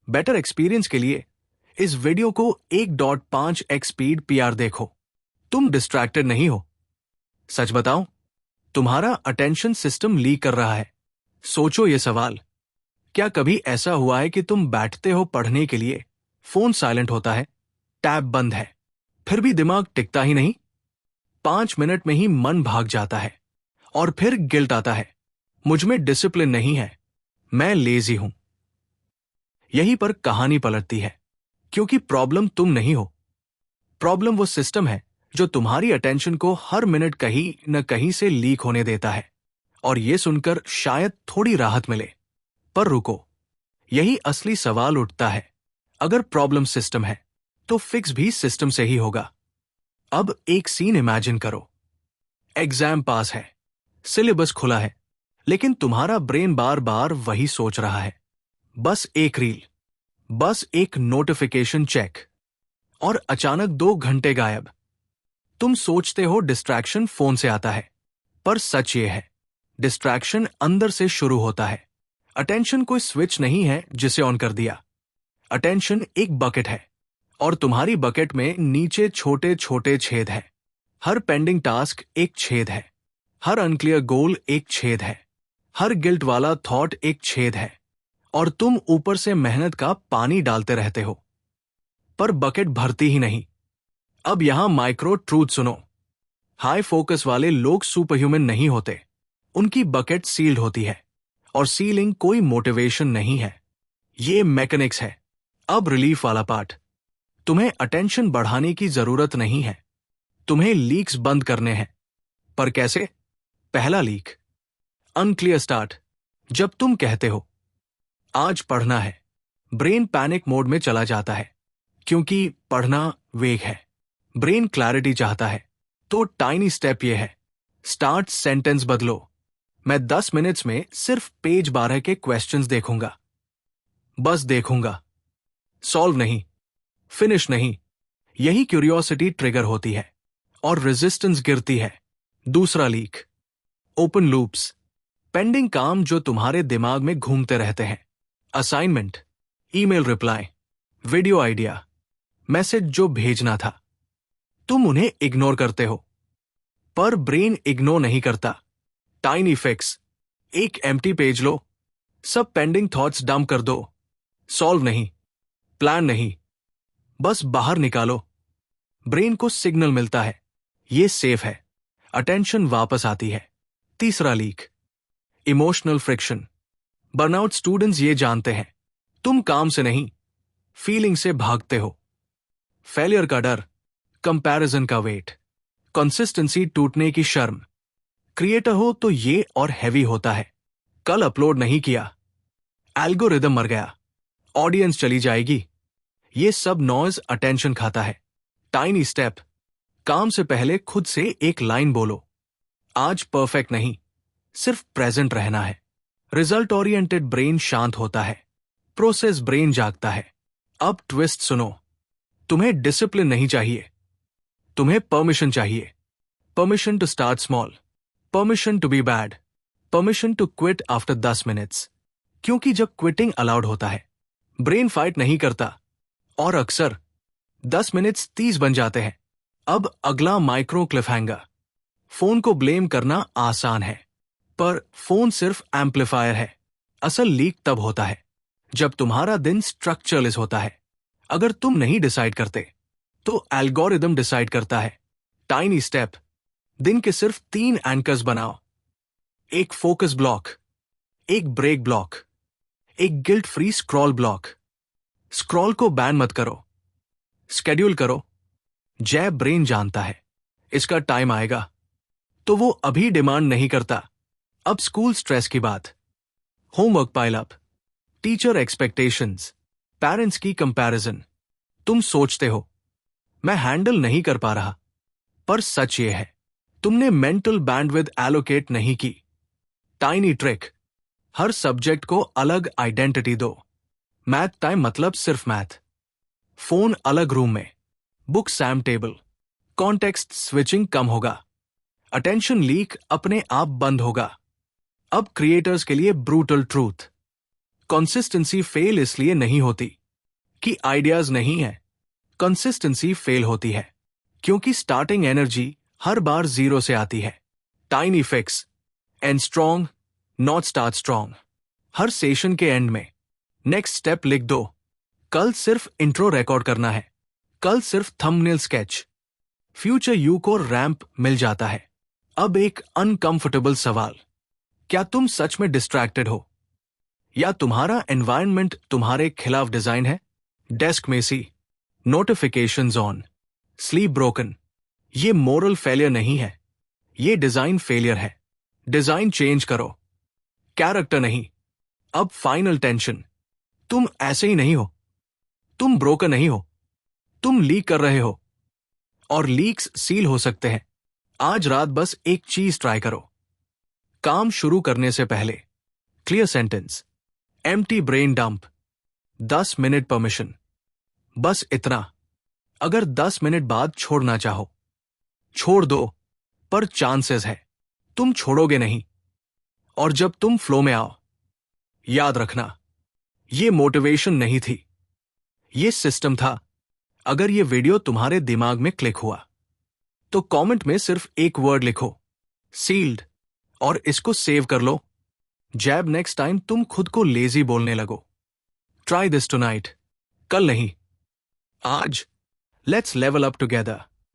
Better experience के लिए इस वीडियो को 1.5x स्पीड पीआर देखो। तुम डिस्ट्रैक्टेड नहीं हो। सच बताओ, तुम्हारा अटेंशन सिस्टम लीक कर रहा है। सोचो ये सवाल, क्या कभी ऐसा हुआ है कि तुम बैठते हो पढ़ने के लिए, फोन साइलेंट होता है, टैब बंद है, फिर भी दिमाग टिकता ही नहीं? 5 मिनट में ही मन भाग जाता है और फिर गिल्ट आता है, मुझ में डिसिप्लिन नहीं है, मैं लेजी हूं। यहीं पर कहानी पलटती है, क्योंकि प्रॉब्लम तुम नहीं हो। प्रॉब्लम वो सिस्टम है जो तुम्हारी अटेंशन को हर मिनट कहीं न कहीं से लीक होने देता है। और ये सुनकर शायद थोड़ी राहत मिले, पर रुको, यही असली सवाल उठता है। अगर प्रॉब्लम सिस्टम है तो फिक्स भी सिस्टम से ही होगा। अब एक सीन इमेजिन करो। एग्जाम पास है, सिलेबस खुला है, लेकिन तुम्हारा ब्रेन बार बार वही सोच रहा है। बस एक रील, बस एक नोटिफिकेशन चेक, और अचानक 2 घंटे गायब। तुम सोचते हो डिस्ट्रैक्शन फोन से आता है, पर सच ये है, डिस्ट्रैक्शन अंदर से शुरू होता है। अटेंशन कोई स्विच नहीं है जिसे ऑन कर दिया। अटेंशन एक बकेट है, और तुम्हारी बकेट में नीचे छोटे छोटे छेद हैं। हर पेंडिंग टास्क एक छेद है, हर अनक्लियर गोल एक छेद है, हर गिल्ट वाला थॉट एक छेद है, और तुम ऊपर से मेहनत का पानी डालते रहते हो, पर बकेट भरती ही नहीं। अब यहां माइक्रो ट्रूथ सुनो। हाई फोकस वाले लोग सुपरह्यूमन नहीं होते, उनकी बकेट सील्ड होती है, और सीलिंग कोई मोटिवेशन नहीं है, ये मैकेनिक्स है। अब रिलीफ वाला पार्ट, तुम्हें अटेंशन बढ़ाने की जरूरत नहीं है, तुम्हें लीक्स बंद करने हैं। पर कैसे? पहला लीक, अनक्लियर स्टार्ट। जब तुम कहते हो आज पढ़ना है, ब्रेन पैनिक मोड में चला जाता है, क्योंकि पढ़ना वेग है, ब्रेन क्लैरिटी चाहता है। तो टाइनी स्टेप ये है, स्टार्ट सेंटेंस बदलो। मैं 10 मिनट्स में सिर्फ पेज 12 के क्वेश्चंस देखूंगा, बस देखूंगा, सॉल्व नहीं, फिनिश नहीं। यही क्यूरियोसिटी ट्रिगर होती है और रेजिस्टेंस गिरती है। दूसरा लीक, ओपन लूप्स, पेंडिंग काम जो तुम्हारे दिमाग में घूमते रहते हैं। Assignment, email reply, video idea, message जो भेजना था, तुम उन्हें इग्नोर करते हो, पर ब्रेन इग्नोर नहीं करता। टाइनी फिक्स, एक एम्प्टी पेज लो, सब पेंडिंग थॉट्स डंप कर दो, सॉल्व नहीं, प्लान नहीं, बस बाहर निकालो। ब्रेन को सिग्नल मिलता है, ये सेफ है, अटेंशन वापस आती है। तीसरा leak, emotional friction. Burnout students ये जानते हैं, तुम काम से नहीं, फीलिंग से भागते हो। फेलियर का डर, कंपैरिजन का वेट, कंसिस्टेंसी टूटने की शर्म। क्रिएटर हो तो ये और हैवी होता है। कल अपलोड नहीं किया, एल्गोरिदम मर गया, ऑडियंस चली जाएगी। ये सब नॉइज अटेंशन खाता है। टाइनी स्टेप, काम से पहले खुद से एक लाइन बोलो, आज परफेक्ट नहीं, सिर्फ प्रेजेंट रहना है। रिजल्ट ओरिएंटेड ब्रेन शांत होता है, प्रोसेस ब्रेन जागता है। अब ट्विस्ट सुनो, तुम्हें डिसिप्लिन नहीं चाहिए, तुम्हें परमिशन चाहिए। Permission to start small, permission to be bad, permission to quit after 10 minutes. क्योंकि जब क्विटिंग अलाउड होता है, ब्रेन फाइट नहीं करता, और अक्सर 10 मिनट्स 30 बन जाते हैं। अब अगला माइक्रो क्लिफहैंगर। फोन को ब्लेम करना आसान है, पर फोन सिर्फ एम्पलीफायर है। असल लीक तब होता है जब तुम्हारा दिन स्ट्रक्चरलेस होता है। अगर तुम नहीं डिसाइड करते, तो एल्गोरिदम डिसाइड करता है। टाइनी स्टेप, दिन के सिर्फ 3 एंकर्स बनाओ, एक फोकस ब्लॉक, एक ब्रेक ब्लॉक, एक guilt free scroll block. Scroll को बैन मत करो, स्केड्यूल करो। जय ब्रेन जानता है इसका टाइम आएगा, तो वो अभी डिमांड नहीं करता। अब स्कूल स्ट्रेस की बात, homework pile up, teacher expectations, parents की कंपैरिजन। तुम सोचते हो मैं हैंडल नहीं कर पा रहा, पर सच ये है, तुमने मेंटल बैंडविड्थ एलोकेट नहीं की। टाइनी ट्रिक, हर सब्जेक्ट को अलग आइडेंटिटी दो। मैथ टाइम मतलब सिर्फ मैथ, फोन अलग रूम में, book same table. Context switching कम होगा, अटेंशन लीक अपने आप बंद होगा। अब क्रिएटर्स के लिए ब्रूटल ट्रूथ, कंसिस्टेंसी फेल इसलिए नहीं होती कि आइडियाज नहीं है, कंसिस्टेंसी फेल होती है, क्योंकि स्टार्टिंग एनर्जी हर बार जीरो से आती है। Tiny fix and strong, not start strong. Her session के एंड में नेक्स्ट स्टेप लिख दो। कल सिर्फ इंट्रो रिकॉर्ड करना है, कल सिर्फ थंबनेल स्केच। फ्यूचर यू को रैंप मिल जाता है। अब एक अनकंफर्टेबल सवाल, क्या तुम सच में डिस्ट्रैक्टेड हो, या तुम्हारा एनवायरनमेंट तुम्हारे खिलाफ डिजाइन है? Desk messy, notifications on, sleep broken. ये मोरल फेलियर नहीं है, ये डिजाइन फेलियर है। डिजाइन चेंज करो, कैरेक्टर नहीं। अब फाइनल टेंशन, तुम ऐसे ही नहीं हो, तुम ब्रोकन नहीं हो, तुम लीक कर रहे हो, और लीक्स सील हो सकते हैं। आज रात बस एक चीज ट्राई करो। काम शुरू करने से पहले clear sentence, empty brain dump, 10 minute permission, बस इतना। अगर 10 मिनट बाद छोड़ना चाहो, छोड़ दो, पर चांसेस है तुम छोड़ोगे नहीं। और जब तुम फ्लो में आओ, याद रखना, ये मोटिवेशन नहीं थी, ये सिस्टम था। अगर ये वीडियो तुम्हारे दिमाग में क्लिक हुआ, तो कमेंट में सिर्फ एक वर्ड लिखो, सील्ड, और इसको सेव कर लो। जैब नेक्स्ट टाइम तुम खुद को लेजी बोलने लगो। ट्राई दिस टुनाइट, कल नहीं, आज। Let's level up together.